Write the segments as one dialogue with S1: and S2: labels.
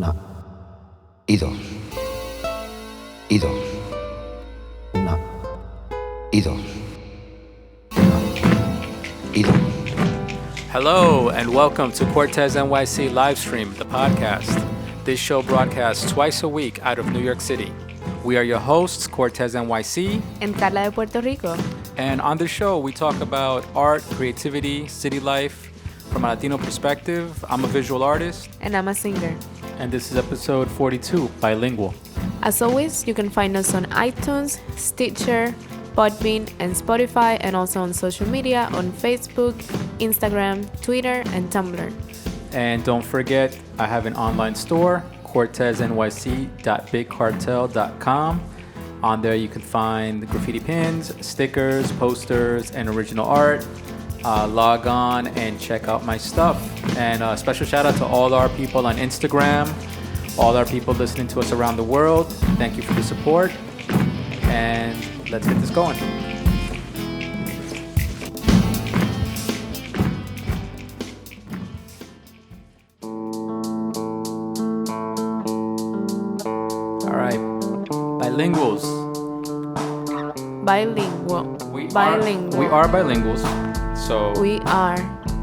S1: Una y dos. Y dos. Una y dos. Una y dos.
S2: Hello and welcome to Cortes NYC Livestream, the podcast. This show broadcasts twice a week out of New York City. We are your hosts, Cortes NYC
S3: and Carla de Puerto Rico.
S2: And on the show, we talk about art, creativity, city life from a Latino perspective. I'm a visual artist.
S3: And I'm a singer.
S2: And this is episode 42, Bilingual.
S3: As always, you can find us on iTunes, Stitcher, Podbean, and Spotify, and also on social media on Facebook, Instagram, Twitter, and Tumblr.
S2: And don't forget, I have an online store, cortesnyc.bigcartel.com. On there, you can find graffiti pins, stickers, posters, and original art. Log on and check out my stuff. And a special shout out to all our people on Instagram, all our people listening to us around the world. Thank you for the support. And let's get this going. All right, bilinguals.
S3: Bilingual.
S2: We are bilinguals. So
S3: we are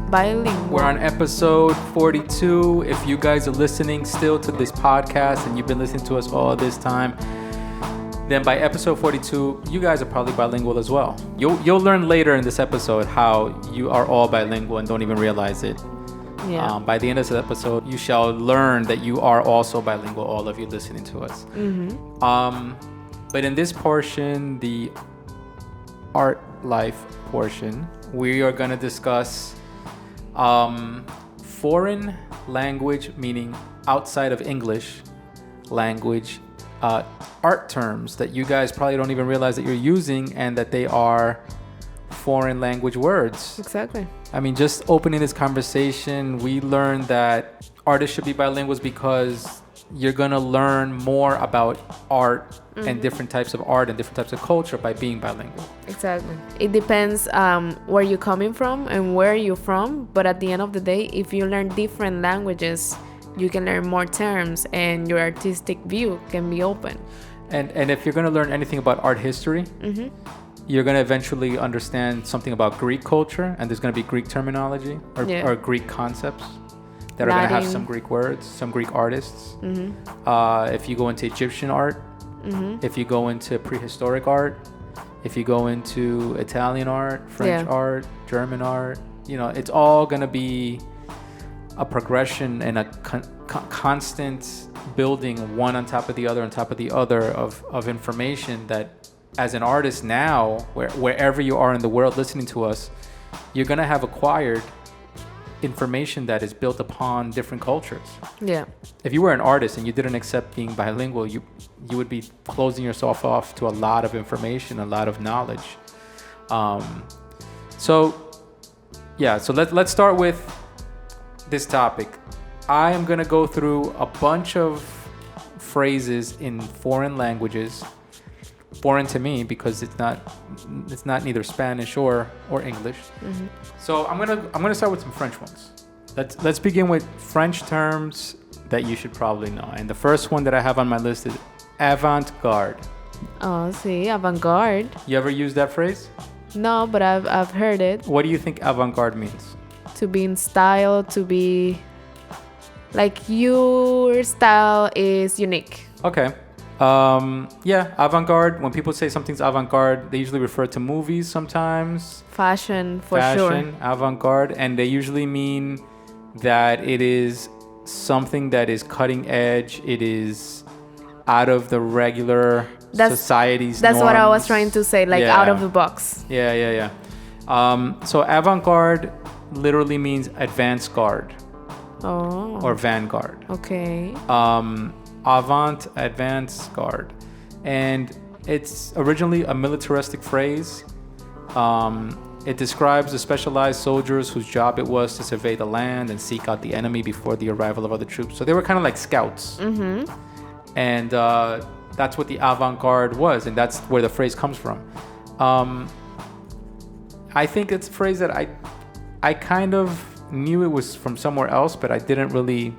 S3: bilingual.
S2: We're on episode 42. If you guys are listening still to this podcast and you've been listening to us all this time, then by episode 42, you guys are probably bilingual as well. You'll learn later in this episode how you are all bilingual and don't even realize it.
S3: Yeah.
S2: By the end of this episode, you shall learn that you are also bilingual, all of you listening to us.
S3: Mm-hmm.
S2: But in this portion, the art life portion, we are going to discuss foreign language, meaning outside of English language, art terms that you guys probably don't even realize that you're using and that they are foreign language words.
S3: Exactly.
S2: I mean, just opening this conversation, we learned that artists should be bilinguals because you're going to learn more about art and different types of art and different types of culture by being bilingual.
S3: Exactly. It depends where you're coming from and where you're from. But at the end of the day, if you learn different languages, you can learn more terms and your artistic view can be open.
S2: And if you're going to learn anything about art history, you're going to eventually understand something about Greek culture, and there's going to be Greek terminology or Greek concepts that are going to have some Greek words, some Greek artists. If you go into Egyptian art, if you go into prehistoric art, if you go into Italian art, French art, German art, it's all going to be a progression and a constant building one on top of the other of information that as an artist now, wherever you are in the world listening to us, you're going to have acquired information that is built upon different cultures. Yeah. If you were an artist and you didn't accept being bilingual, you would be closing yourself off to a lot of information, a lot of knowledge. So let's start with this topic. I am going to go through a bunch of phrases in foreign languages. Foreign to me because it's not neither Spanish or English. So I'm gonna start with some French ones. Let's begin with French terms that you should probably know. And the first one that I have on my list is avant-garde.
S3: Oh, sí, avant-garde.
S2: You ever use that phrase?
S3: No, but I've heard it.
S2: What do you think avant-garde means?
S3: To be in style, to be like your style is unique.
S2: Okay. Avant-garde. When people say something's avant-garde, they usually refer to movies sometimes.
S3: Fashion, sure.
S2: Avant-garde. And they usually mean that it is something that is cutting edge. It is out of the regular society's
S3: That's
S2: norms.
S3: what I was trying to say, out of the box.
S2: Yeah. So avant-garde literally means advance-garde.
S3: Oh.
S2: Or vanguard.
S3: Okay.
S2: Advance-garde, and it's originally a militaristic phrase. It describes the specialized soldiers whose job it was to survey the land and seek out the enemy before the arrival of other troops. So they were kind of like scouts. And that's what the avant-garde was, and that's where the phrase comes from. I think it's a phrase that I kind of knew it was from somewhere else, but I didn't really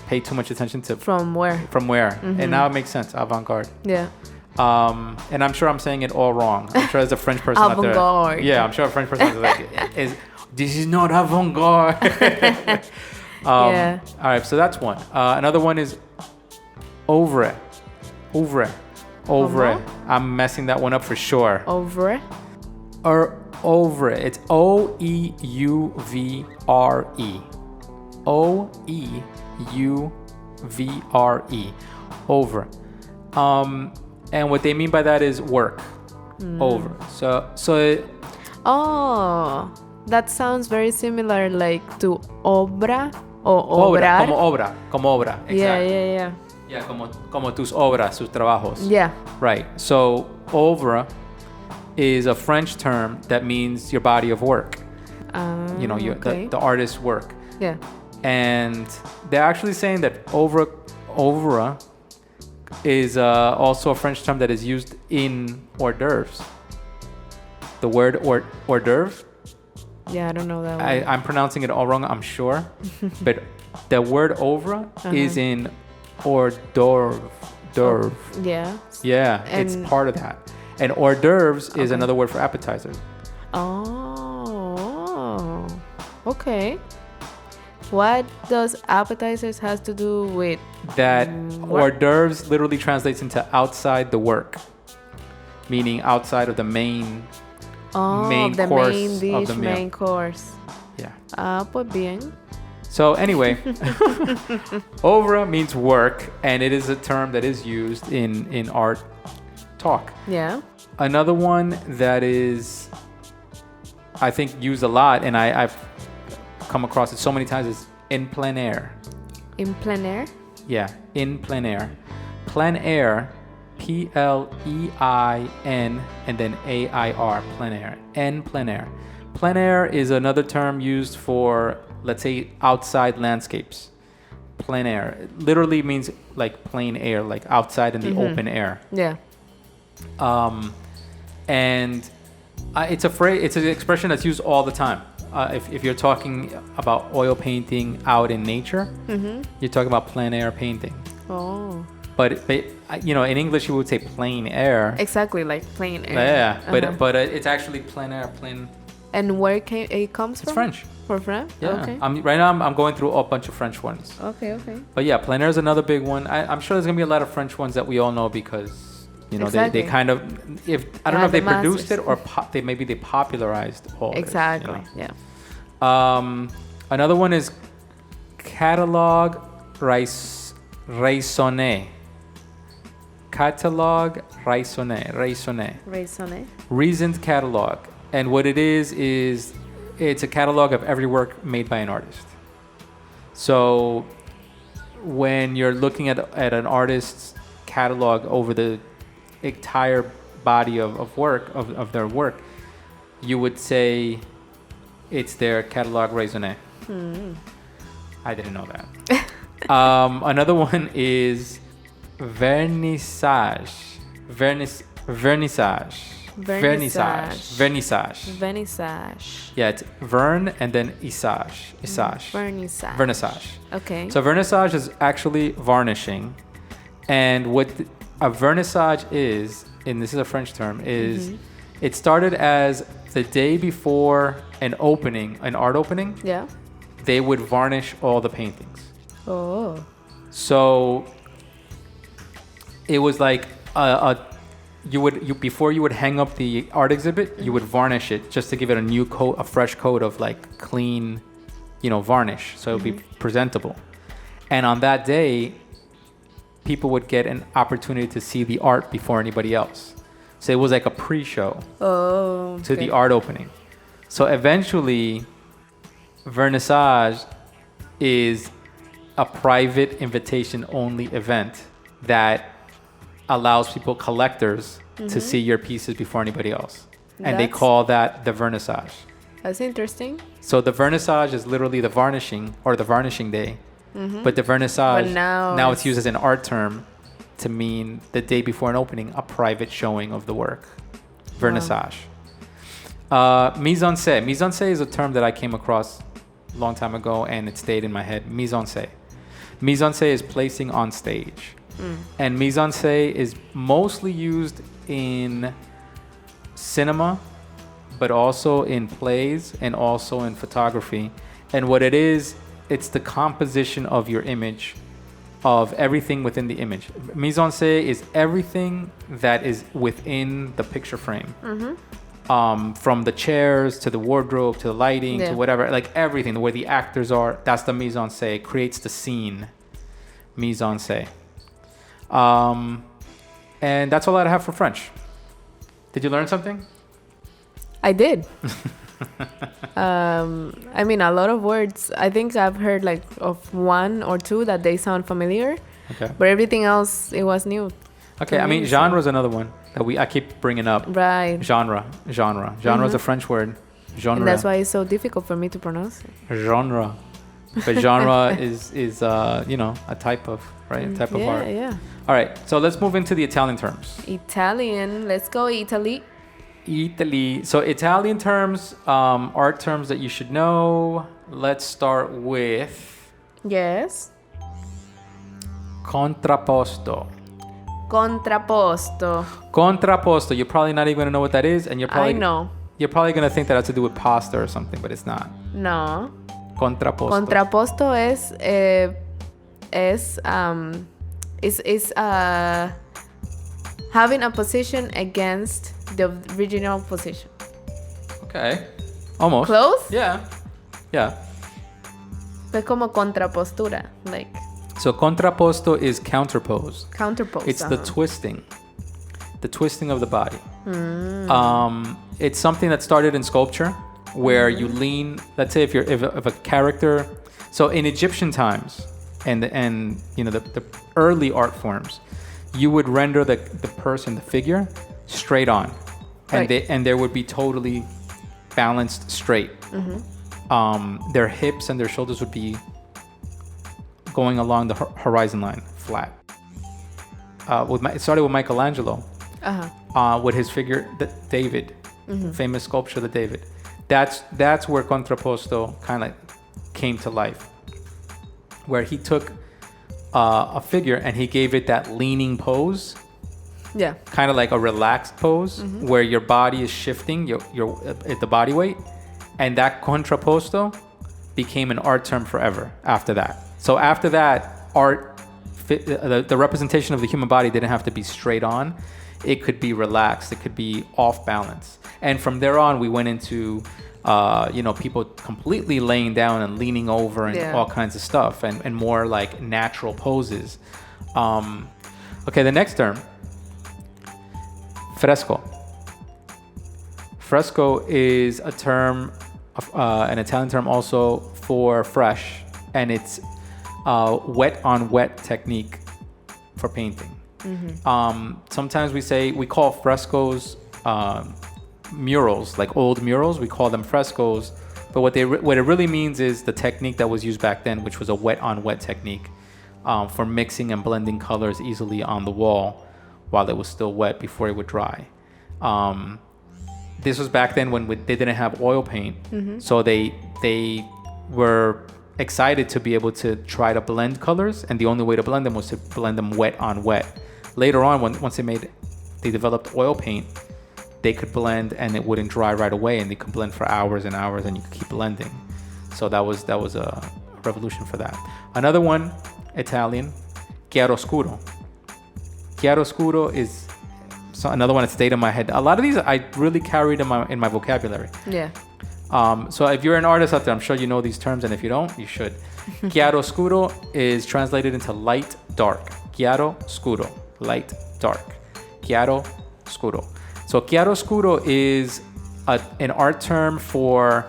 S2: pay too much attention to
S3: from where.
S2: And now it makes sense. Avant-garde.
S3: Yeah.
S2: And I'm sure I'm saying it all wrong. I'm sure there's a French person out there.
S3: Avant-garde.
S2: Yeah, I'm sure a French person is like, this is not avant-garde.
S3: Yeah.
S2: All right, so that's one. Another one is ouvre. I'm messing that one up for sure.
S3: Ouvre.
S2: Ouvre. It's O-E-U-V-R-E. O-E-U-V-R-E. Ouvre. And what they mean by that is work. Over.
S3: Oh, that sounds very similar like to obra o obrar.
S2: Como obra. Exactly.
S3: Yeah.
S2: Yeah, como tus obras, tus trabajos.
S3: Yeah.
S2: Right. So, oeuvre is a French term that means your body of work.
S3: Okay.
S2: The artist's work.
S3: Yeah.
S2: And they're actually saying that oeuvre is also a French term that is used in hors d'oeuvres. The word hors d'oeuvre.
S3: Yeah, I don't know that one.
S2: I'm pronouncing it all wrong, I'm sure. But the word oeuvre is in hors d'oeuvre.
S3: Yeah.
S2: Yeah, it's part of that. And hors d'oeuvres is another word for appetizers.
S3: Oh, okay. What does appetizers has to do with
S2: that? Hors d'oeuvres literally translates into outside the work, meaning outside of the main course
S3: main dish,
S2: of the meal.
S3: main course.
S2: Yeah.
S3: Pues bien.
S2: So anyway, oeuvre means work, and it is a term that is used in art talk.
S3: Yeah.
S2: Another one that is, I think, used a lot, and I've come across it so many times, is in plein air.
S3: In plein air?
S2: Yeah, in plein air. Plein air, P-L-E-I-N and then A-I-R, plein air. En plein air. Plein air is another term used for, let's say, outside landscapes. Plein air. It literally means like plain air, like outside in the open air.
S3: Yeah.
S2: And it's a phrase, it's an expression that's used all the time. If you're talking about oil painting out in nature, you're talking about plein air painting.
S3: Oh.
S2: But in English you would say plein air.
S3: Exactly, like plain air.
S2: Yeah, but it's actually plein air, plain.
S3: And where it comes from?
S2: It's French.
S3: For French?
S2: Yeah.
S3: Okay.
S2: Right now I'm going through a bunch of French ones.
S3: Okay.
S2: But yeah, plein air is another big one. I'm sure there's gonna be a lot of French ones that we all know because they kind of, I don't know if they produced it or they popularized all
S3: exactly.
S2: This,
S3: Yeah.
S2: Another one is catalog raisonné. Catalog raisonné. Reasoned catalog. And what it is it's a catalog of every work made by an artist. So when you're looking at an artist's catalog over the entire body of work, of their work, you would say it's their catalog raisonné. I didn't know that. Another one is vernissage. Vernissage. Yeah, it's vern and then isage. Vernissage.
S3: Okay.
S2: So vernissage is actually varnishing. And what a vernissage is, and this is a French term, is it started as the day before an art opening.
S3: Yeah.
S2: They would varnish all the paintings.
S3: Oh.
S2: So it was like before you would hang up the art exhibit, you would varnish it just to give it a new coat, a fresh coat of like clean, varnish, so it would be presentable. And on that day, people would get an opportunity to see the art before anybody else. So it was like a pre-show to the art opening. So eventually, vernissage is a private invitation-only event that allows collectors to see your pieces before anybody else. And they call that the vernissage.
S3: That's interesting.
S2: So the vernissage is literally the varnishing or the varnishing day. But the vernissage, now it's used as an art term to mean the day before an opening, a private showing of the work. Vernissage. Mise en scène. Mise en scène is a term that I came across a long time ago and it stayed in my head. Mise en scène. Mise en scène is placing on stage. And mise en scène is mostly used in cinema, but also in plays and also in photography. And what it is, it's the composition of your image, of everything within the image. Mise en scène is everything that is within the picture frame. From the chairs to the wardrobe to the lighting to whatever, like everything, where the actors are, that's the mise en scène. Creates the scene. Mise en scène. And that's all I have for French. Did you learn something?
S3: I did. I mean, a lot of words. I think I've heard like of one or two that they sound familiar. Okay. But everything else, it was new.
S2: Okay, I mean, genre is another one that I keep bringing up.
S3: Right.
S2: Genre is a French word. Genre.
S3: And that's why it's so difficult for me to pronounce it.
S2: Genre. But genre is a type of, right? A type of art.
S3: Yeah.
S2: All right, so let's move into the Italian terms.
S3: Italian. Let's go Italy.
S2: So Italian terms, art terms that you should know. Let's start with...
S3: Yes.
S2: Contrapposto.
S3: Contrapposto.
S2: You're probably not even going to know what that is. And you're probably...
S3: I know.
S2: You're probably going to think that has to do with pasta or something, but it's not.
S3: No.
S2: Contrapposto.
S3: Contrapposto is having a position against the original position.
S2: Okay. Almost.
S3: Close?
S2: Yeah.
S3: Es como contrapostura, like.
S2: So contrapposto is counterpose. It's the twisting of the body. It's something that started in sculpture, where you lean. Let's say if a character. So in Egyptian times, and the early art forms, you would render the person, the figure, straight on, and there would be totally balanced straight. Their hips and their shoulders would be going along the horizon line, flat. It started with Michelangelo, with his figure, David, famous sculpture, the David. That's where contrapposto kind of came to life, where he took a figure and he gave it that leaning pose.
S3: Yeah.
S2: Kind of like a relaxed pose, where your body is shifting, the body weight, and that contrapposto became an art term forever after that. So after that, art, the representation of the human body didn't have to be straight on. It could be relaxed. It could be off balance. And from there on, we went into, people completely laying down and leaning over and all kinds of stuff, and more like natural poses. Okay, the next term, fresco. Fresco is a term, an Italian term also for fresh, and it's wet on wet technique for painting. Sometimes we call frescoes murals, like old murals. We call them frescoes, but what it really means is the technique that was used back then, which was a wet on wet technique for mixing and blending colors easily on the wall while it was still wet before it would dry. This was back then when they didn't have oil paint, so they were excited to be able to try to blend colors, and the only way to blend them was to blend them wet on wet. Later on, once they developed oil paint, they could blend and it wouldn't dry right away, and they could blend for hours and hours, and you could keep blending. So that was a revolution for that. Another one, Italian, chiaroscuro. Chiaroscuro is another one that stayed in my head. A lot of these I really carried in my vocabulary. Yeah. So if you're an artist out there, I'm sure you know these terms, and if you don't, you should. Chiaroscuro is translated into light, dark. Chiaroscuro, light, dark. Chiaroscuro. So chiaroscuro is an art term for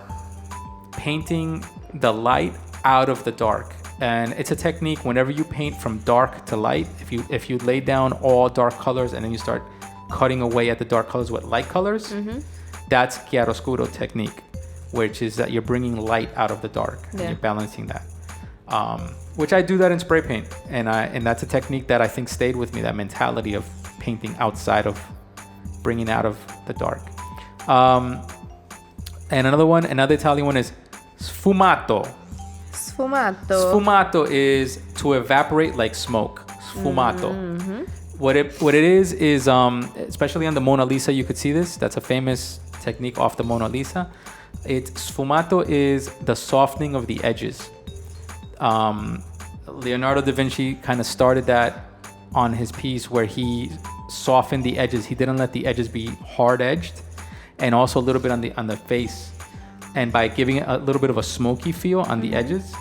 S2: painting the light out of the dark. And it's a technique whenever you paint from dark to light. If you lay down all dark colors and then you start cutting away at the dark colors with light colors, that's chiaroscuro technique, which is that you're bringing light out of the dark and you're balancing that. Which I do that in spray paint, and that's a technique that I think stayed with me. That mentality of painting outside of bringing out of the dark. And another Italian one is sfumato.
S3: Sfumato.
S2: Sfumato is to evaporate like smoke. Sfumato. What it is especially on the Mona Lisa, you could see this. That's a famous technique off the Mona Lisa. Sfumato is the softening of the edges. Leonardo da Vinci kind of started that on his piece where he softened the edges. He didn't let the edges be hard edged, and also a little bit on the face. And by giving it a little bit of a smoky feel on the edges,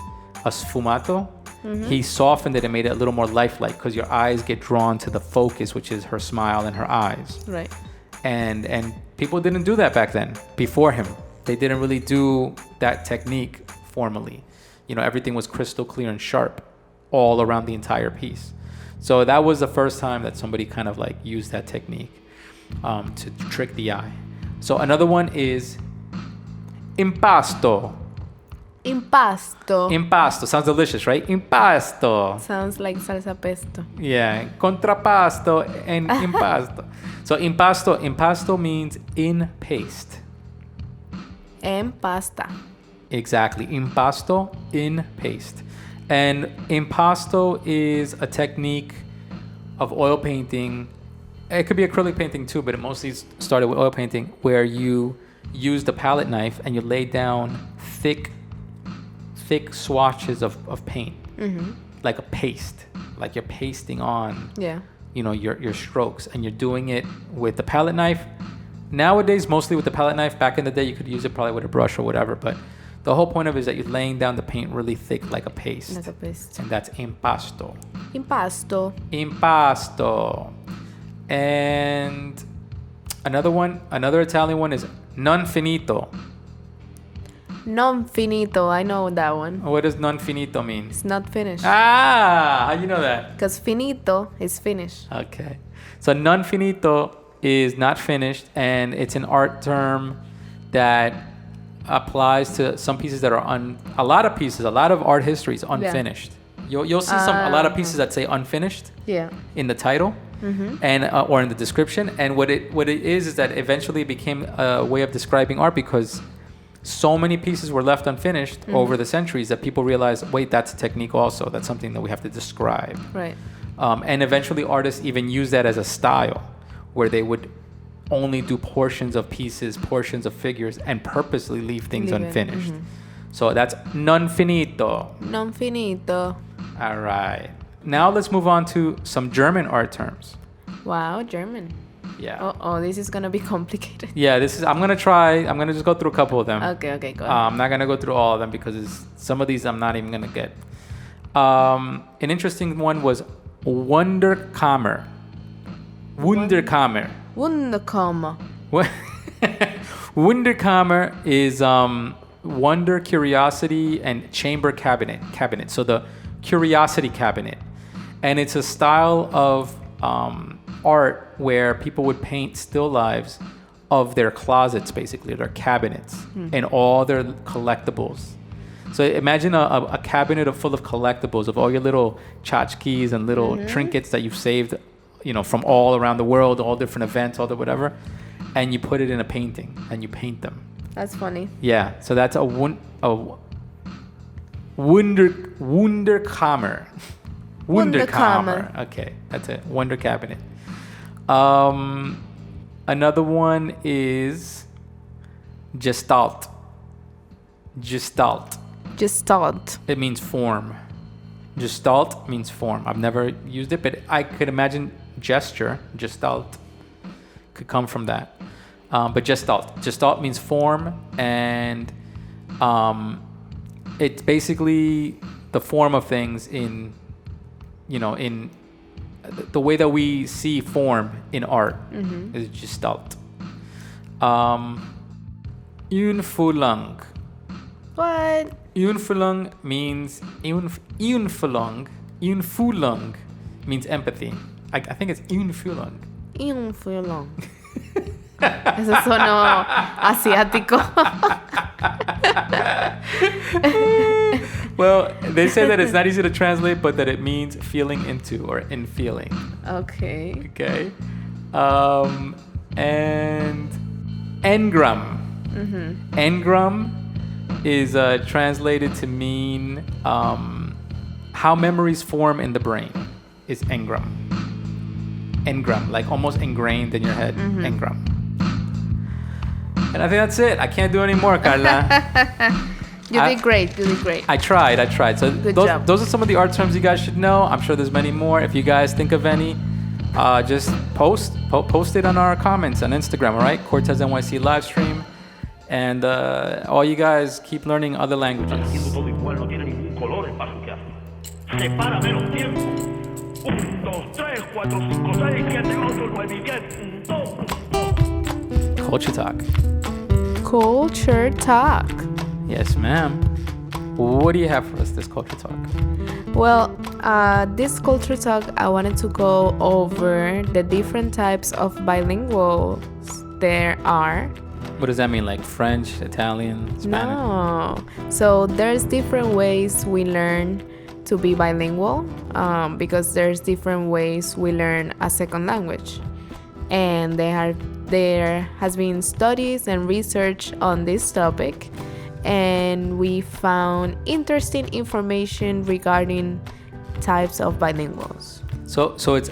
S2: a sfumato, he softened it and made it a little more lifelike, because your eyes get drawn to the focus, which is her smile and her eyes.
S3: Right.
S2: And people didn't do that back then, before him. They didn't really do that technique formally. Everything was crystal clear and sharp all around the entire piece. So that was the first time that somebody kind of like used that technique to trick the eye. So another one is impasto. Impasto. Sounds delicious, right? Impasto.
S3: Sounds like salsa pesto.
S2: Yeah. Contrapasto and impasto. So impasto means in paste.
S3: En pasta.
S2: Exactly. Impasto, in paste. And impasto is a technique of oil painting. It could be acrylic painting too, but it mostly started with oil painting, where you use the palette knife and you lay down thick swatches of paint, like a paste, like you're pasting on, your strokes, and you're doing it with the palette knife. Nowadays, mostly with the palette knife. Back in the day, you could use it probably with a brush or whatever, but the whole point of it is that you're laying down the paint really thick, like a paste.
S3: Like a paste.
S2: And that's impasto.
S3: Impasto.
S2: And another Italian one is non finito.
S3: Non finito. I know that one.
S2: What does non finito mean?
S3: It's not finished.
S2: How you know that?
S3: Because finito is finished.
S2: Okay. So non finito is not finished, and it's an art term that applies to some pieces that are a lot of art history is unfinished. You'll see a lot of pieces that say unfinished in the title and or in the description. And what it is that eventually it became a way of describing art, because so many pieces were left unfinished over the centuries that people realized, wait, that's a technique also. That's something that we have to describe.
S3: Right.
S2: And eventually artists even use that as a style, where they would only do portions of pieces, portions of figures, and purposely leave things unfinished. So that's non finito.
S3: Non finito.
S2: All right. Now let's move on to some German art terms.
S3: Wow, German.
S2: Yeah.
S3: Oh, this is gonna be complicated.
S2: Yeah, I'm gonna just go through a couple of them.
S3: Okay, go ahead.
S2: I'm not gonna go through all of them because some of these I'm not even gonna get. An interesting one was Wunderkammer. Wunderkammer. Wunderkammer is wonder, curiosity, and chamber cabinet. So the curiosity cabinet, and it's a style of art where people would paint still lives of their closets, basically their cabinets, and all their collectibles. So imagine a cabinet full of collectibles of all your little tchotchkes and little trinkets that you've saved, from all around the world, all different events, all the whatever, and you put it in a painting and you paint them.
S3: That's funny.
S2: Yeah, so that's a Wunderkammer. Wunderkammer. Okay, that's it. Wonder cabinet. Another one is Gestalt. It means form. Gestalt means form. I've never used it, but I could imagine gesture, Gestalt, could come from that. But Gestalt means form, and it's basically the form of things in the way that we see form in art is Gestalt. Unfulung.
S3: What?
S2: Unfulung means Unfulung means empathy. I think it's Unfulung.
S3: Unfulung. Eso sonó asiático.
S2: Well, they say that it's not easy to translate, but that it means feeling into or in feeling.
S3: Okay.
S2: And engram. Engram is translated to mean how memories form in the brain is engram. Engram, like almost ingrained in your head. Engram. And I think that's it. I can't do any more, Carla.
S3: You did great.
S2: I tried. So
S3: Good job.
S2: Those are some of the art terms you guys should know. I'm sure there's many more. If you guys think of any, just post it on our comments on Instagram, all right? Cortesnyc Livestream. And all you guys keep learning other languages. Culture talk. Yes, ma'am. What do you have for us this culture talk?
S3: Well, this culture talk, I wanted to go over the different types of bilinguals there are.
S2: What does that mean? Like French, Italian, Spanish?
S3: No. So there's different ways we learn to be bilingual, because there's different ways we learn a second language. And there has been studies and research on this topic, and we found interesting information regarding types of bilinguals.
S2: So it's,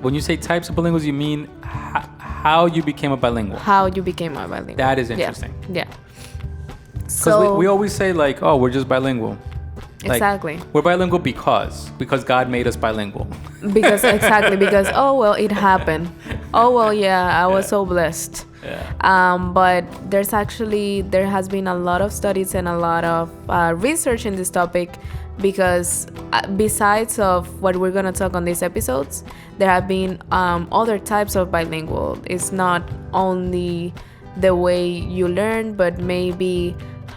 S2: when you say types of bilinguals, you mean how you became a bilingual?
S3: How you became a bilingual.
S2: That is interesting.
S3: Yeah.
S2: Because we always say like, oh, we're just bilingual. Like,
S3: exactly.
S2: We're bilingual because God made us bilingual.
S3: Because oh well, it happened. Oh well, yeah, I was so blessed.
S2: Yeah.
S3: But there has been a lot of studies and a lot of research in this topic, because besides of what we're gonna talk on these episodes, there have been other types of bilingual. It's not only the way you learn, but maybe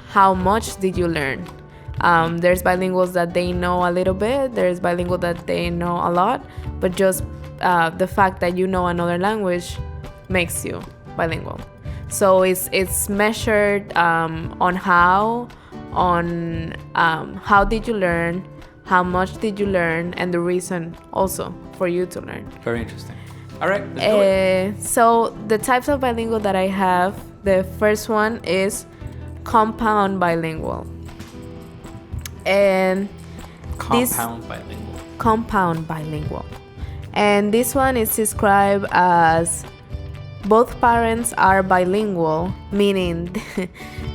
S3: how much did you learn. There's bilinguals that they know a little bit, there's bilingual that they know a lot, but just the fact that you know another language makes you bilingual. So it's measured on how did you learn, how much did you learn, and the reason also for you to learn.
S2: Very interesting. All right, let's do it.
S3: So the types of bilingual that I have, the first one is compound bilingual. And compound bilingual. And this one is described as both parents are bilingual, meaning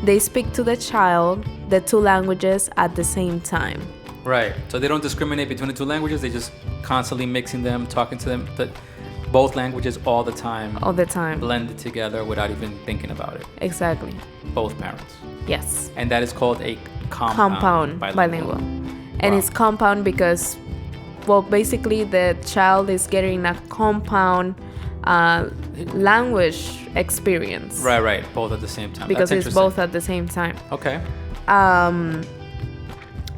S3: they speak to the child the two languages at the same time.
S2: Right. So they don't discriminate between the two languages. They just constantly mixing them, talking to them, both languages all the time.
S3: All the time.
S2: Blended together without even thinking about it.
S3: Exactly.
S2: Both parents.
S3: Yes.
S2: And that is called a compound bilingual.
S3: And it's compound because, well, basically the child is getting a compound language experience.
S2: Right. Both at the same time.
S3: Because it's both at the same time.
S2: Okay.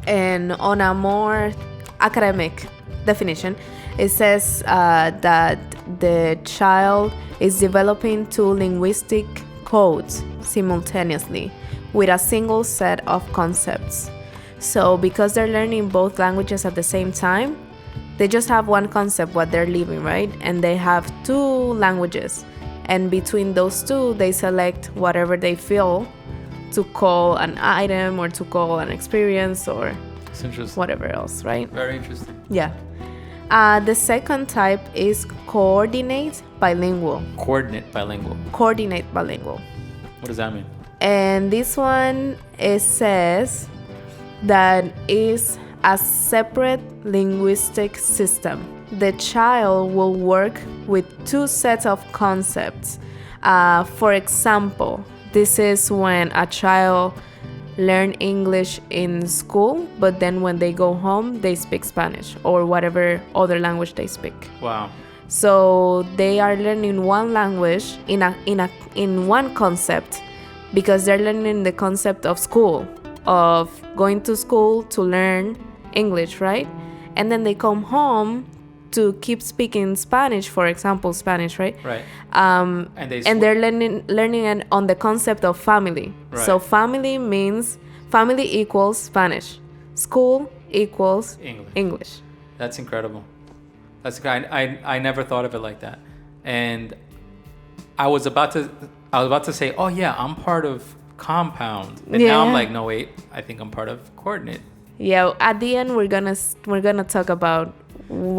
S3: And on a more academic definition, it says that the child is developing two linguistic codes simultaneously with a single set of concepts. So because they're learning both languages at the same time, they just have one concept, what they're living, right? And they have two languages. And between those two, they select whatever they feel to call an item or to call an experience or whatever else, right?
S2: Very interesting.
S3: Yeah. The second type is coordinate bilingual.
S2: Coordinate bilingual.
S3: What
S2: does that mean?
S3: And this one, it says that is a separate linguistic system. The child will work with two sets of concepts. For example, this is when a child learn English in school, but then when they go home, they speak Spanish or whatever other language they speak.
S2: Wow.
S3: So they are learning one language in one concept, because they're learning the concept of school, of going to school to learn English, right? And then they come home to keep speaking Spanish, for example, Spanish, right?
S2: Right.
S3: And they're learning on the concept of family.
S2: Right.
S3: So family equals Spanish. School equals English.
S2: That's incredible. I never thought of it like that. And I was about to say, oh yeah, I'm part of compound. And now I'm like, no, wait, I think I'm part of coordinate.
S3: Yeah, at the end we're gonna talk about in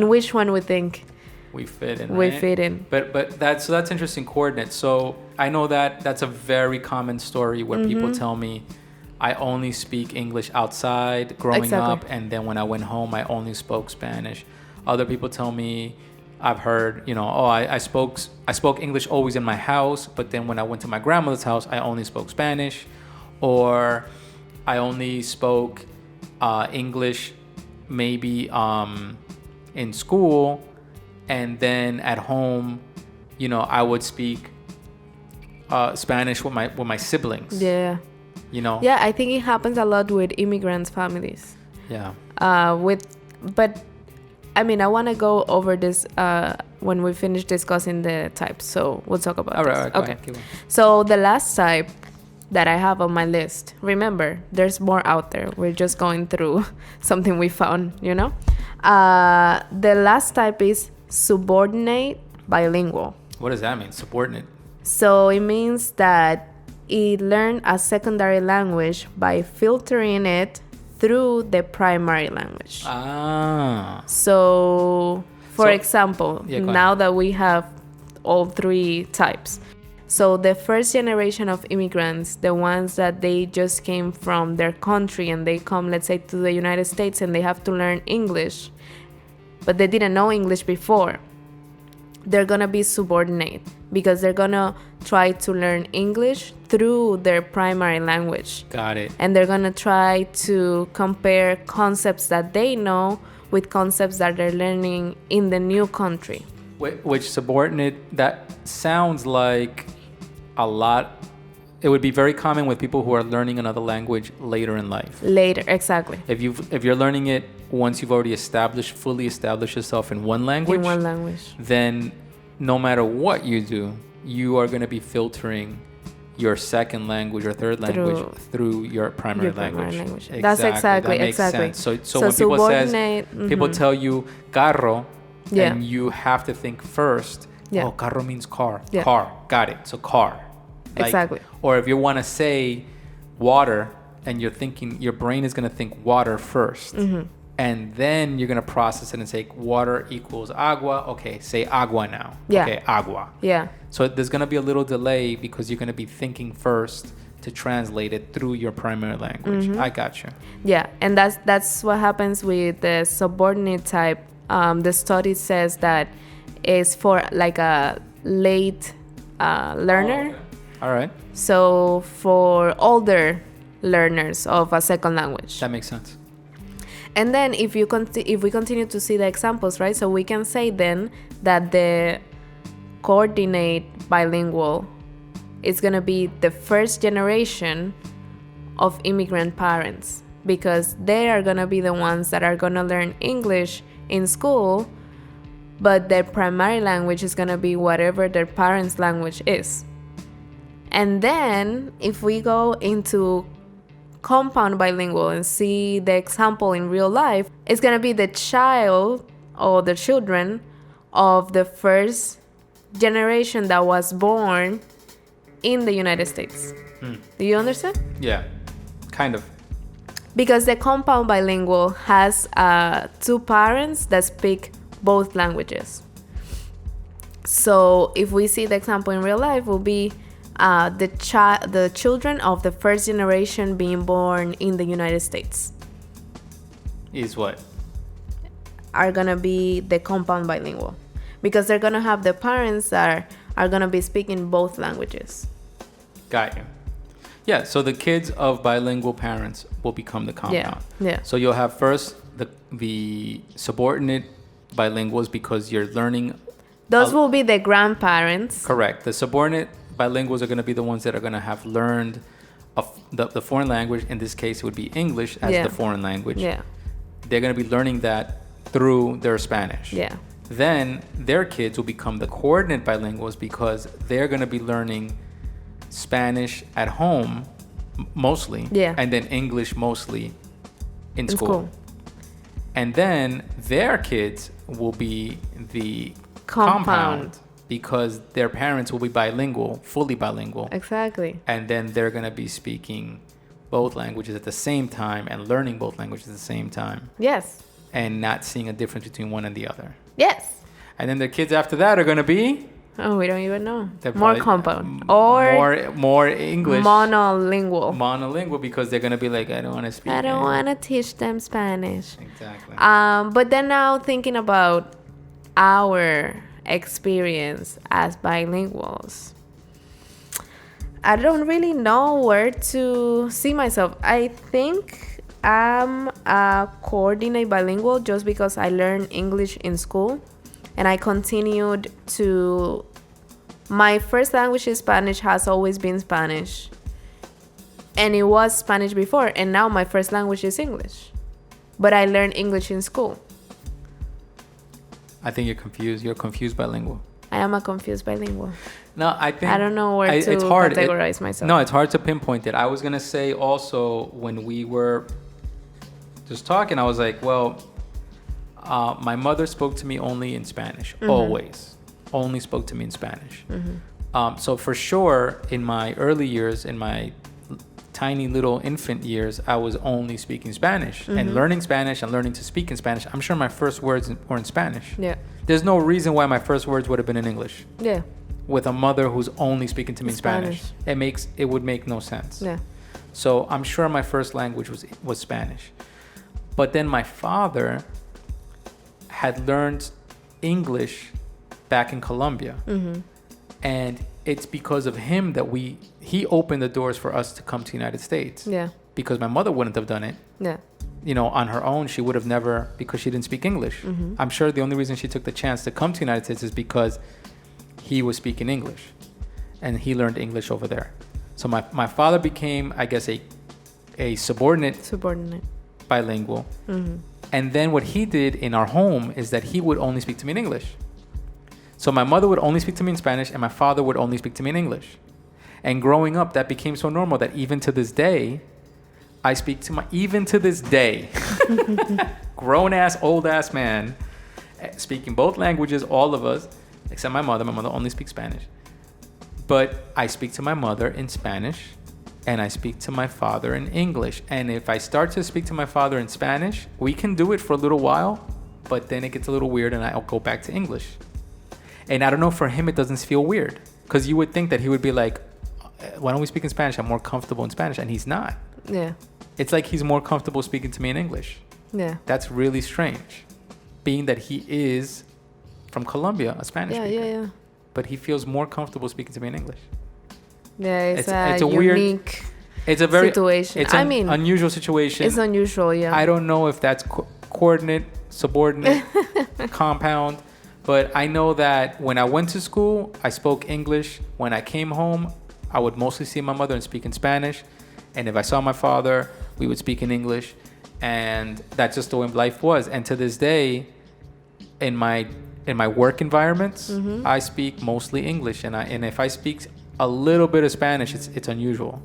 S3: which one we think
S2: we fit in.
S3: We
S2: right?
S3: fit in.
S2: But that's interesting. Coordinate. So I know that's a very common story where people tell me I only speak English outside growing up, and then when I went home I only spoke Spanish. Other people tell me, I've heard, I spoke English always in my house, but then when I went to my grandmother's house I only spoke Spanish, or I only spoke English maybe in school, and then at home, I would speak Spanish with my siblings.
S3: Yeah. Yeah, I think it happens a lot with immigrants' families.
S2: Yeah.
S3: But I mean, I want to go over this when we finish discussing the types. So we'll talk about
S2: this. All right.
S3: Okay. So the last type that I have on my list. Remember, there's more out there. We're just going through something we found, The last type is subordinate bilingual.
S2: What does that mean, subordinate?
S3: So it means that it learned a secondary language by filtering it through the primary language. So, for example, now that we have all three types. So the first generation of immigrants, the ones that they just came from their country and they come, let's say, to the United States and they have to learn English, but they didn't know English before, they're going to be subordinate because they're going to try to learn English through their primary language.
S2: Got it.
S3: And they're going to try to compare concepts that they know with concepts that they're learning in the new country.
S2: Which subordinate, that sounds like a lot. It would be very common with people who are learning another language later in life.
S3: Later, exactly.
S2: If you're learning it once you've already fully established yourself in one language. Then no matter what you do, you are going to be filtering your second language or third language through your primary language.
S3: Exactly. That's exactly.
S2: That makes sense. So when people tell you carro, and you have to think first, carro means car. Yeah. Car. Got it. So car.
S3: Exactly.
S2: Or if you want to say water and you're thinking, your brain is going to think water first. And then you're going to process it and say water equals agua. Okay, say agua now.
S3: Yeah.
S2: Okay, agua.
S3: Yeah.
S2: So there's going to be a little delay because you're going to be thinking first to translate it through your primary language. I got you.
S3: Yeah, and that's what happens with the subordinate type. The study says that it's for like a late learner.
S2: Oh, okay. All right.
S3: So for older learners of a second language.
S2: That makes sense.
S3: And then if we continue to see the examples, right? So we can say then that the coordinate bilingual is going to be the first generation of immigrant parents, because they are going to be the ones that are going to learn English in school, but their primary language is going to be whatever their parents' language is. And then if we go into compound bilingual and see the example in real life, it's going to be the child or the children of the first generation that was born in the United States. Do you understand?
S2: Yeah, kind of.
S3: Because the compound bilingual has two parents that speak both languages. So if we see the example in real life, will be the children of the first generation being born in the United States.
S2: Is what?
S3: Are going to be the compound bilingual. Because they're going to have the parents that are going to be speaking both languages.
S2: Got you. Yeah, so the kids of bilingual parents will become the compound.
S3: Yeah.
S2: So you'll have first the subordinate bilinguals because you're learning.
S3: Those will be the grandparents.
S2: Correct. The subordinate bilinguals are going to be the ones that are going to have learned the foreign language. In this case, it would be English as the foreign language.
S3: Yeah.
S2: They're going to be learning that through their Spanish.
S3: Yeah.
S2: Then their kids will become the coordinate bilinguals because they're going to be learning Spanish at home mostly, and then English mostly in school. And then their kids will be the compound because their parents will be bilingual, fully bilingual.
S3: Exactly.
S2: And then they're going to be speaking both languages at the same time and learning both languages at the same time.
S3: Yes.
S2: And not seeing a difference between one and the other.
S3: Yes.
S2: And then the kids after that are going to be...
S3: Oh, we don't even know.
S2: More
S3: compound. Or...
S2: More English.
S3: Monolingual.
S2: Because they're going to be like, I don't want to speak.
S3: I don't want to teach them Spanish.
S2: Exactly.
S3: But then now thinking about our experience as bilinguals, I don't really know where to see myself. I think I'm a coordinate bilingual just because I learned English in school and I continued to... My first language is Spanish, has always been Spanish. And it was Spanish before, and now my first language is English. But I learned English in school.
S2: I think you're confused. You're confused bilingual.
S3: I am a confused bilingual.
S2: No, I think...
S3: I don't know where to categorize myself.
S2: No, it's hard to pinpoint it. I was going to say also, when we were just talking, I was like, well, my mother spoke to me only in Spanish. Mm-hmm. Always. Only spoke to me in Spanish. Mm-hmm. So for sure, in my early years, in my tiny little infant years, I was only speaking Spanish. Mm-hmm. And learning Spanish and learning to speak in Spanish, I'm sure my first words were in Spanish.
S3: Yeah.
S2: There's no reason why my first words would have been in English.
S3: Yeah.
S2: With a mother who's only speaking to me in Spanish. It would make no sense.
S3: Yeah.
S2: So I'm sure my first language was Spanish. But then my father had learned English back in Colombia. Mm-hmm. And it's because of him that he opened the doors for us to come to the United States.
S3: Yeah.
S2: Because my mother wouldn't have done it.
S3: Yeah.
S2: You know, on her own, she would have never, because she didn't speak English. Mm-hmm. I'm sure the only reason she took the chance to come to the United States is because he was speaking English and he learned English over there. So my father became, I guess, a subordinate bilingual. Mm-hmm. And then what he did in our home is that he would only speak to me in English. So my mother would only speak to me in Spanish and my father would only speak to me in English. And growing up, that became so normal that even to this day, grown-ass, old-ass man, speaking both languages, all of us, except my mother. My mother only speaks Spanish. But I speak to my mother in Spanish and I speak to my father in English. And if I start to speak to my father in Spanish, we can do it for a little while, but then it gets a little weird and I'll go back to English. And I don't know, for him, it doesn't feel weird. Because you would think that he would be like, why don't we speak in Spanish? I'm more comfortable in Spanish. And he's not.
S3: Yeah.
S2: It's like he's more comfortable speaking to me in English.
S3: Yeah.
S2: That's really strange. Being that he is from Colombia, a Spanish speaker.
S3: Yeah.
S2: But he feels more comfortable speaking to me in English.
S3: Yeah, it's a unique situation.
S2: It's an unusual situation.
S3: It's unusual, yeah.
S2: I don't know if that's coordinate, subordinate, compound. But I know that when I went to school, I spoke English. When I came home, I would mostly see my mother and speak in Spanish. And if I saw my father, we would speak in English. And that's just the way life was. And to this day, in my work environments, mm-hmm. I speak mostly English. And if I speak a little bit of Spanish, it's unusual.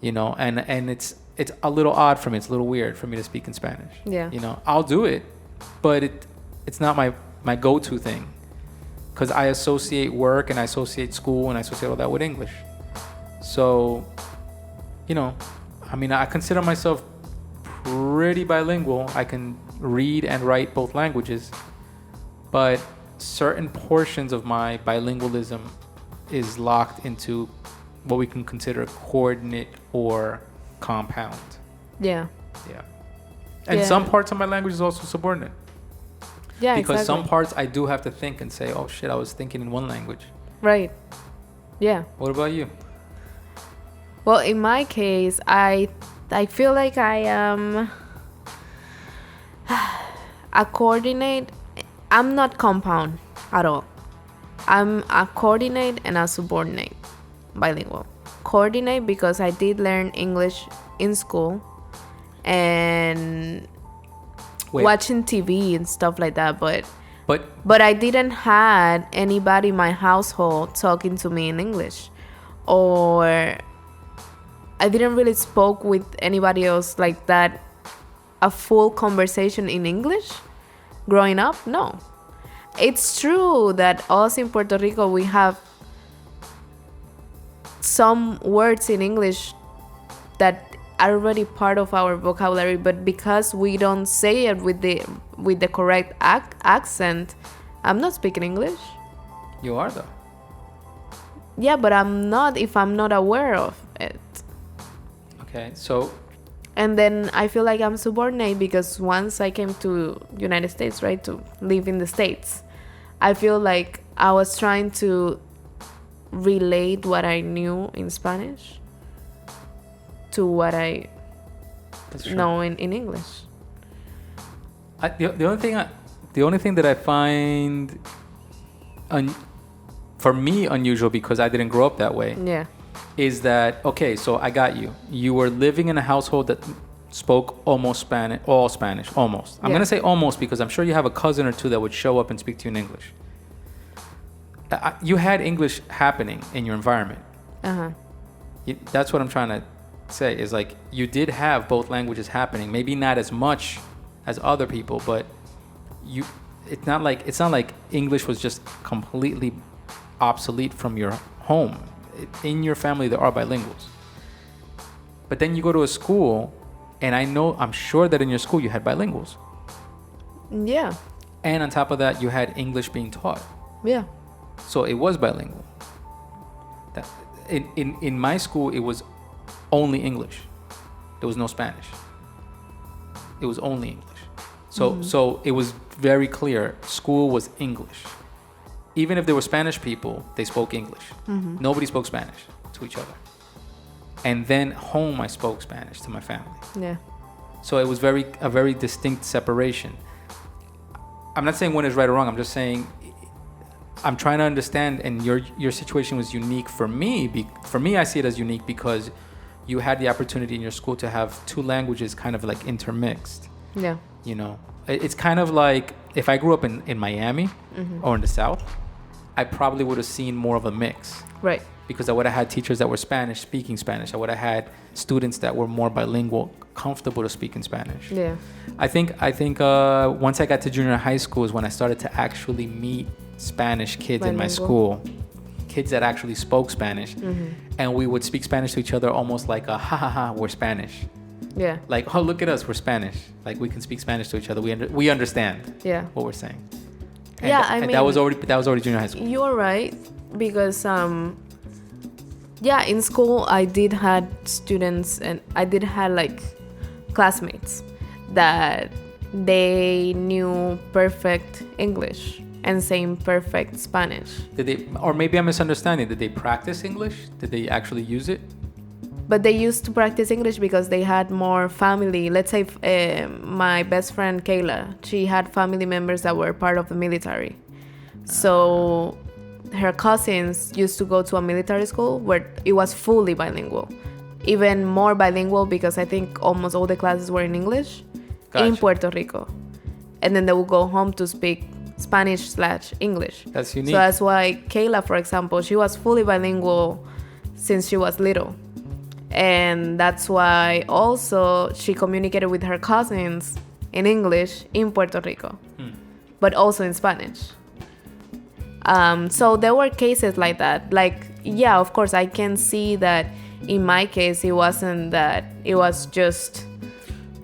S2: You know, and it's a little odd for me. It's a little weird for me to speak in Spanish.
S3: Yeah.
S2: You know, I'll do it, but it's not my go-to thing, because I associate work and I associate school and I associate all that with English. So, you know, I mean, I consider myself pretty bilingual. I can read and write both languages, but certain portions of my bilingualism is locked into what we can consider coordinate or compound.
S3: Yeah.
S2: Yeah. And some parts of my language is also subordinate.
S3: Yeah,
S2: because
S3: exactly.
S2: some parts I do have to think and say, oh shit, I was thinking in one language.
S3: Right. Yeah.
S2: What about you?
S3: Well, in my case, I feel like I am a coordinate. I'm not compound at all. I'm a coordinate and a subordinate bilingual. Coordinate because I did learn English in school and watching TV and stuff like that, but I didn't had anybody in my household talking to me in English, or I didn't really spoke with anybody else like that, a full conversation in English growing up. No. it's true that us in Puerto Rico, we have some words in English that are already part of our vocabulary, but because we don't say it with the correct accent, I'm not speaking English.
S2: You are, though.
S3: Yeah, but I'm not if I'm not aware of it.
S2: Okay, so...
S3: And then I feel like I'm subordinate because once I came to United States, right, to live in the States, I feel like I was trying to relate what I knew in Spanish to what I know in English.
S2: The only thing that I find for me unusual, because I didn't grow up that way, is that, okay, so I got you. You were living in a household that spoke almost Spanish, all Spanish, almost. I'm going to say almost because I'm sure you have a cousin or two that would show up and speak to you in English. You had English happening in your environment. That's what I'm trying to say, is like you did have both languages happening, maybe not as much as other people, but it's not like English was just completely obsolete from your home. In your family there are bilinguals, but then you go to a school, and I'm sure that in your school you had bilinguals, and on top of that you had English being taught, so it was bilingual. That in my school it was only English. There was no Spanish. It was only English. So it was very clear. School was English. Even if there were Spanish people, they spoke English. Nobody spoke Spanish to each other. And then home, I spoke Spanish to my family. So it was a very distinct separation. I'm not saying one is right or wrong. I'm just saying I'm trying to understand. And your situation was unique for me. For me, I see it as unique because you had the opportunity in your school to have two languages kind of like intermixed. You know, it's kind of like if I grew up in Miami or in the South, I probably would have seen more of a mix.
S3: Right.
S2: Because I would have had teachers that were Spanish, speaking Spanish. I would have had students that were more bilingual, comfortable to speak in Spanish. I think once I got to junior high school is when I started to actually meet Spanish kids in my school. Kids that actually spoke Spanish. And we would speak Spanish to each other almost like a ha ha ha, we're Spanish. Like, oh, look at us, we're Spanish. Like, we can speak Spanish to each other. We understand what we're saying. And
S3: I mean,
S2: that was already junior high school.
S3: You're right, because in school I did had students, and I did have like classmates that they knew perfect English and saying perfect Spanish.
S2: Did they, or maybe I'm misunderstanding, did they practice English? Did they actually use it?
S3: But they used to practice English because they had more family. Let's say my best friend Kayla, she had family members that were part of the military. So her cousins used to go to a military school where it was fully bilingual. Even more bilingual because I think almost all the classes were in English in Puerto Rico. And then they would go home to speak Spanish/English.
S2: That's unique.
S3: So that's why Kayla, for example, she was fully bilingual since she was little. And that's why also she communicated with her cousins in English in Puerto Rico, but also in Spanish. So there were cases like that. Like, yeah, of course, I can see that in my case, it wasn't that it was just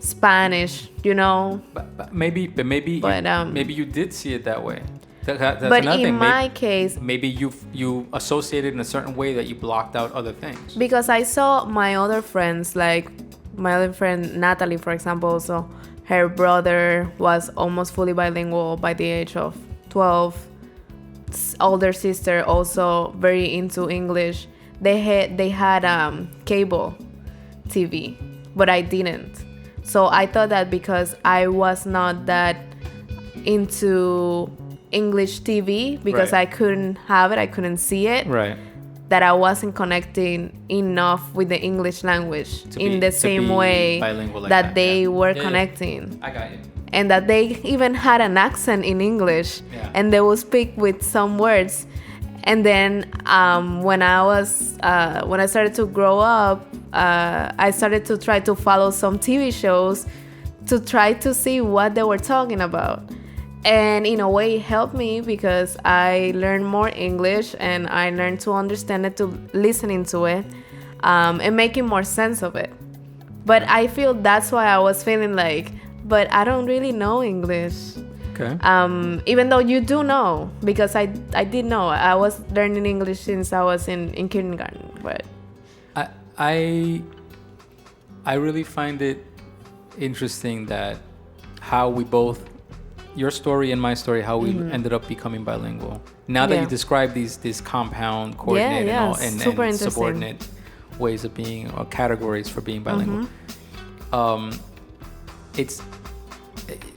S3: Spanish, you know.
S2: But maybe you did see it that way. That's
S3: but in my case,
S2: maybe you associated in a certain way that you blocked out other things.
S3: Because I saw my other friends, like my other friend Natalie, for example. So her brother was almost fully bilingual by the age of 12. Older sister also very into English. They had cable TV, but I didn't. So I thought that because I was not that into English TV, because I couldn't have it, I couldn't see it, that I wasn't connecting enough with the English language in the same way that they were connecting.
S2: I got you.
S3: And that they even had an accent in English, and they would speak with some words. And then when I started to grow up, I started to try to follow some TV shows to try to see what they were talking about. And in a way, it helped me because I learned more English and I learned to understand it, to listening to it, and making more sense of it. But I feel that's why I was feeling like, but I don't really know English.
S2: Okay.
S3: Even though you do know, because I did know. I was learning English since I was in kindergarten. But
S2: I really find it interesting that how we both, your story and my story, how we ended up becoming bilingual. Now that you describe these compound, coordinate, and subordinate ways of being, or categories for being bilingual. It's,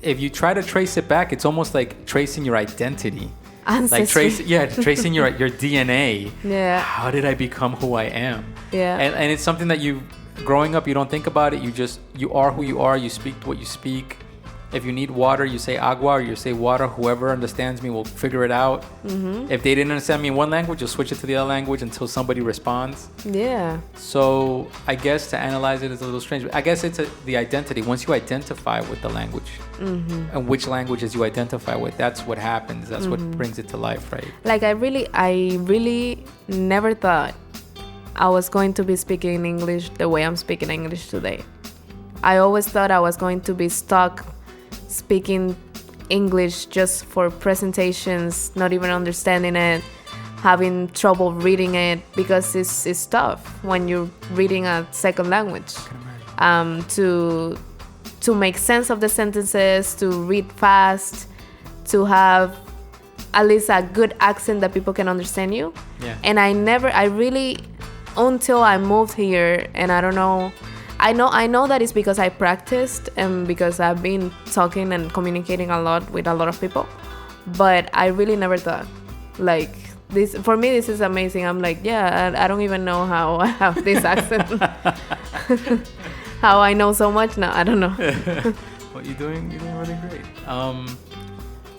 S2: if you try to trace it back, it's almost like tracing your identity.
S3: Ancestry.
S2: Like tracing your DNA.
S3: Yeah.
S2: How did I become who I am?
S3: Yeah.
S2: And it's something that growing up, you don't think about it. You are who you are. You speak what you speak. If you need water, you say agua, or you say water. Whoever understands me will figure it out. If they didn't understand me in one language, you'll switch it to the other language until somebody responds.
S3: Yeah.
S2: So I guess to analyze it is a little strange. I guess it's the identity. Once you identify with the language and which languages you identify with, that's what happens. That's what brings it to life, right?
S3: Like I really never thought I was going to be speaking English the way I'm speaking English today. I always thought I was going to be stuck speaking English just for presentations, not even understanding it, having trouble reading it, because it's tough when you're reading a second language, to make sense of the sentences, to read fast, to have at least a good accent that people can understand you.
S2: Yeah.
S3: And I really, until I moved here, and I don't know, I know that it's because I practiced and because I've been talking and communicating a lot with a lot of people, but I really never thought, like, this, for me, this is amazing. I'm like, yeah, I don't even know how I have this accent. How I know so much now, I don't know.
S2: Well, you're doing really great. All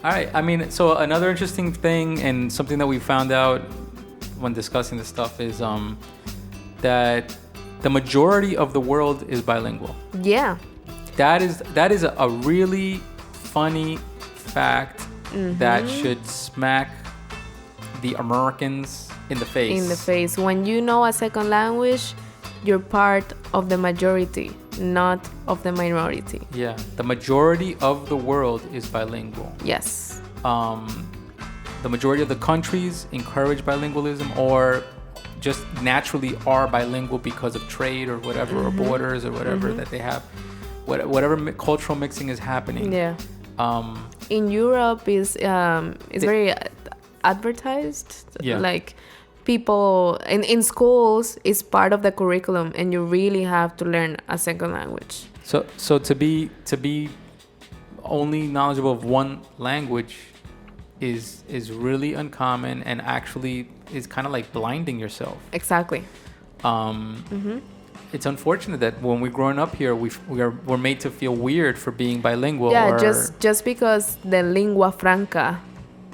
S2: right, I mean, so another interesting thing and something that we found out when discussing this stuff is that the majority of the world is bilingual.
S3: Yeah.
S2: That is a really funny fact that should smack the Americans in the face.
S3: In the face. When you know a second language, you're part of the majority, not of the minority.
S2: Yeah. The majority of the world is bilingual.
S3: Yes.
S2: The majority of the countries encourage bilingualism or just naturally are bilingual because of trade or whatever, or borders or whatever that they have. Whatever cultural mixing is happening.
S3: Yeah. In Europe is very advertised.
S2: Yeah.
S3: Like people in schools is part of the curriculum, and you really have to learn a second language.
S2: So to be only knowledgeable of one language is really uncommon, and actually is kind of like blinding yourself.
S3: Exactly.
S2: It's unfortunate that when we're growing up here, we're made to feel weird for being bilingual.
S3: Yeah, just because the lingua franca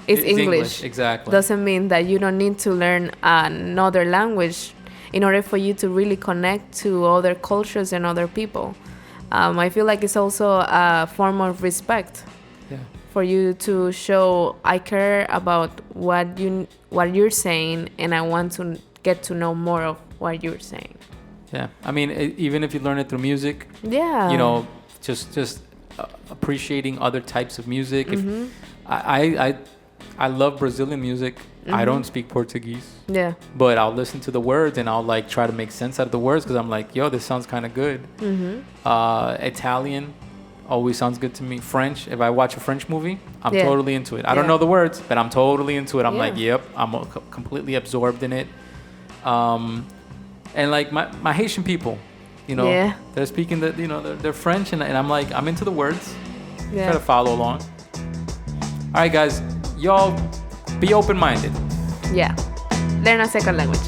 S3: is English,
S2: exactly,
S3: doesn't mean that you don't need to learn another language in order for you to really connect to other cultures and other people. I feel like it's also a form of respect.
S2: Yeah.
S3: For you to show I care about what you're saying, and I want to get to know more of what you're saying.
S2: Yeah, I mean, even if you learn it through music.
S3: Yeah.
S2: You know, just appreciating other types of music. If I love Brazilian music. I don't speak Portuguese.
S3: Yeah.
S2: But I'll listen to the words and I'll like try to make sense out of the words because I'm like, yo, this sounds kind of good. Italian always sounds good to me. French, if I watch a French movie, I'm totally into it. I don't know the words, but I'm totally into it. I'm like, yep, I'm completely absorbed in it. And like my Haitian people, you know, they're speaking they're French, and I'm like, I'm into the words. Try to follow along. All right, guys, y'all be open-minded.
S3: Yeah, learn a second language.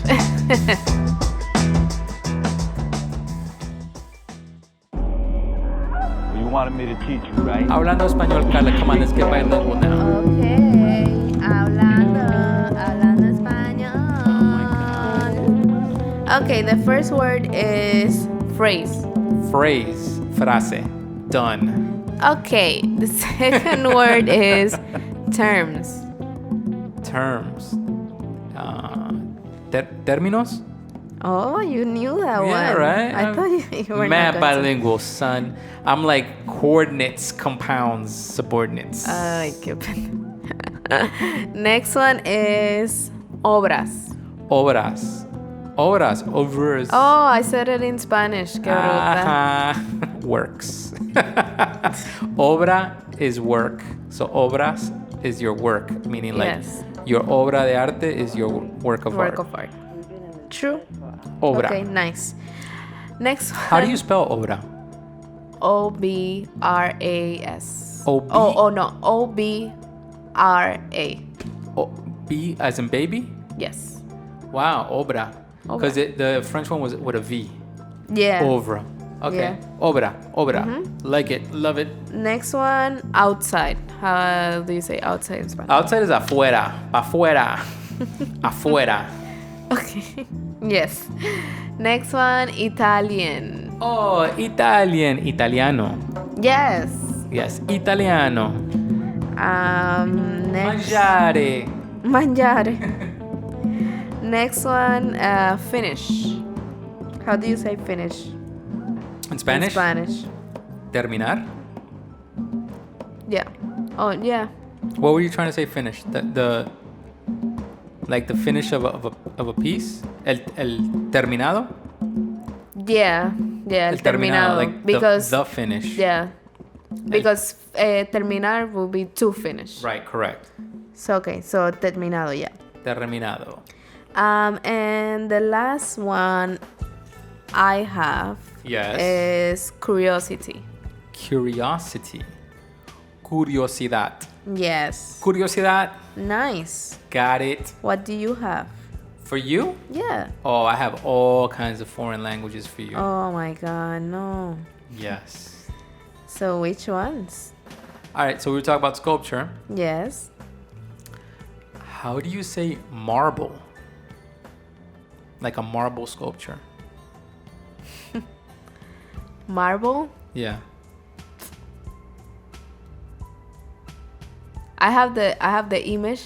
S4: You wanted me to teach you, right?
S2: Hablando español, Carla, come on, let's get bilingual now.
S3: Okay, hablando español.
S2: Oh my God.
S3: Okay, the first word is phrase.
S2: Phrase, frase, done.
S3: Okay, the second word is terms.
S2: Terms. Términos?
S3: Oh, you knew that one.
S2: Yeah, right?
S3: I thought you were
S2: mad
S3: not going
S2: bilingual, son. I'm like coordinates, compounds, subordinates.
S3: Ay, qué pena. Next one is obras.
S2: Obras. Obras. Overs.
S3: Oh, I said it in Spanish. Qué bruta.
S2: Works. Obra is work. So obras is your work, meaning like
S3: Yes.
S2: your obra de arte is your work of art.
S3: Work of art. True.
S2: Obra.
S3: Okay, nice. Next one.
S2: How do you spell obra?
S3: Obras.
S2: O-B?
S3: Oh, no. OBRA.
S2: B as in baby?
S3: Yes.
S2: Wow, obra. Because the French one was with a V.
S3: Yeah.
S2: Obra. Okay.
S3: Yeah.
S2: Obra. Like it. Love it.
S3: Next one, outside. How do you say outside in Spanish?
S2: Outside is afuera. Afuera. Afuera.
S3: Okay. Yes. Next one, Italian.
S2: Oh, Italian. Italiano.
S3: Yes.
S2: Yes. Italiano.
S3: Next.
S2: Mangiare.
S3: Mangiare. Next one, finish. How do you say finish?
S2: In Spanish?
S3: In Spanish.
S2: Terminar.
S3: Yeah. Oh, yeah.
S2: What were you trying to say finish? The like the finish of a piece? El terminado?
S3: Yeah. Yeah, el terminado.
S2: Like
S3: because
S2: the finish.
S3: yeah. Because terminar will be to finish.
S2: Right, correct.
S3: So okay, so terminado, yeah.
S2: Terminado.
S3: And the last one I have is curiosity.
S2: Curiosity. Curiosidad.
S3: Yes.
S2: Curiosidad.
S3: Nice.
S2: Got it.
S3: What do you have?
S2: For you?
S3: Yeah.
S2: Oh, I have all kinds of foreign languages for you.
S3: Oh my God, no.
S2: Yes.
S3: So which ones?
S2: All right, so we were talking about sculpture.
S3: Yes.
S2: How do you say marble? Like a marble sculpture.
S3: Marble?
S2: Yeah.
S3: I have the image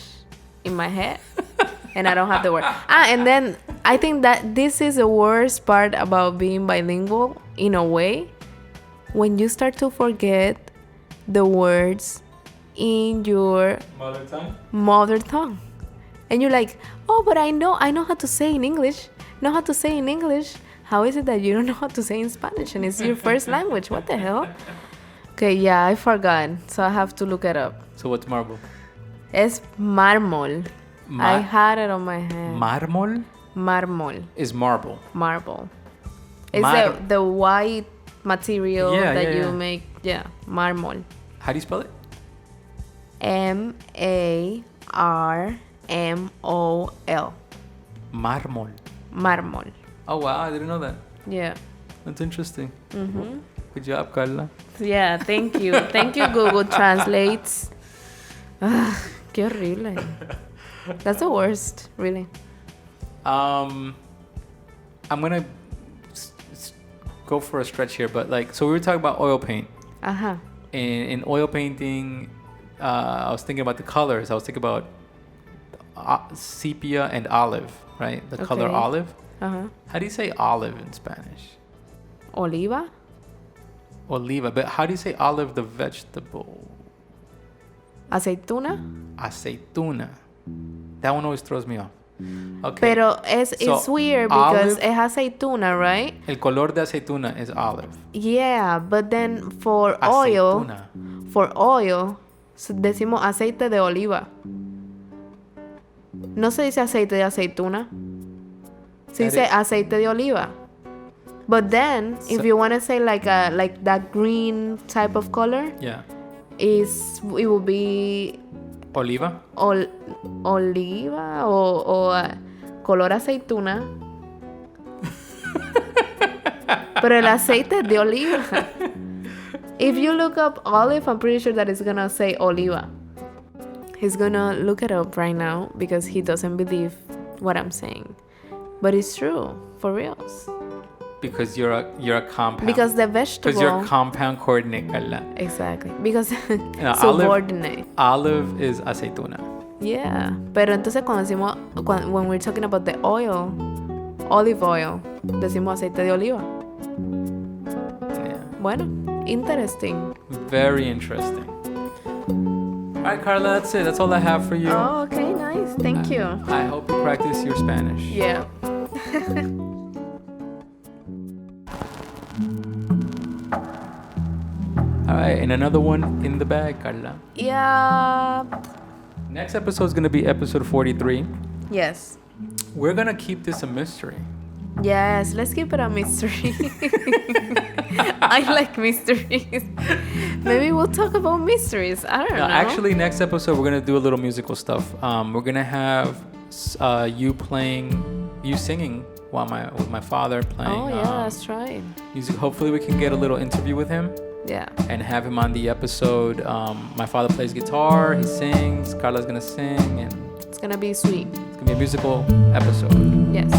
S3: in my head and I don't have the word. And then I think that this is the worst part about being bilingual in a way. When you start to forget the words in your mother tongue. And you're like, oh, but I know how to say in English. How is it that you don't know how to say in Spanish and it's your first language? What the hell? Okay, yeah, I forgot. So I have to look it up.
S2: So what's marble?
S3: Es mármol. I had it on my head.
S2: Mármol?
S3: Mármol.
S2: Is marble.
S3: Marble. It's the white material that you make. Yeah, mármol.
S2: How do you spell it?
S3: Marmol.
S2: Mármol.
S3: Mármol.
S2: Oh, wow, I didn't know that.
S3: Yeah.
S2: That's interesting. Mm-hmm. Good job, Carla.
S3: Yeah, thank you. Thank you, Google Translates. Qué horrible. That's the worst, really.
S2: I'm gonna go for a stretch here, but like, so we were talking about oil paint.
S3: Uh-huh.
S2: In oil painting, I was thinking about the colors. I was thinking about sepia and olive, right? The color olive.
S3: Uh-huh.
S2: How do you say olive in Spanish?
S3: Oliva?
S2: Oliva, but how do you say olive, the vegetable?
S3: Aceituna?
S2: Aceituna. That one always throws me off. Okay.
S3: Pero it's weird because
S2: olive,
S3: es aceituna, right?
S2: El color de aceituna is olive.
S3: Yeah, but then for
S2: Aceituna.
S3: oil, decimos aceite de oliva. No se dice aceite de aceituna. Se dice aceite de oliva. But then, if you want to say like that green type of color,
S2: yeah,
S3: it will be
S2: oliva.
S3: Oliva o color aceituna. Pero el aceite es de oliva. If you look up olive, I'm pretty sure that it's gonna say oliva. He's gonna look it up right now because he doesn't believe what I'm saying. But it's true, for reals.
S2: Because you're a compound.
S3: Because the vegetable.
S2: Because you're a compound coordinate, Carla.
S3: Exactly. Because
S2: No,
S3: subordinate.
S2: Olive is aceituna.
S3: Yeah. Pero entonces cuando decimos, when we're talking about the oil, olive oil, decimos aceite de oliva.
S2: Yeah.
S3: Bueno, interesting.
S2: Very interesting. All right, Carla, that's it. That's all I have for you.
S3: Oh, okay, nice. Thank you.
S2: I hope you practice your Spanish.
S3: Yeah.
S2: All right, and another one in the bag, Carla.
S3: Yeah.
S2: Next episode is going to be episode 43.
S3: Yes.
S2: We're going to keep this a mystery.
S3: Yes, let's keep it a mystery. I like mysteries. Maybe we'll talk about mysteries. I don't know.
S2: Actually, next episode, we're going to do a little musical stuff. We're going to have you singing while with my father playing.
S3: Oh, yeah, that's right.
S2: Music. Hopefully, we can get a little interview with him.
S3: Yeah.
S2: And have him on the episode. My father plays guitar, he sings, Carla's going to sing, and
S3: It's going to be sweet.
S2: it's going to be a musical episode.
S3: Yes.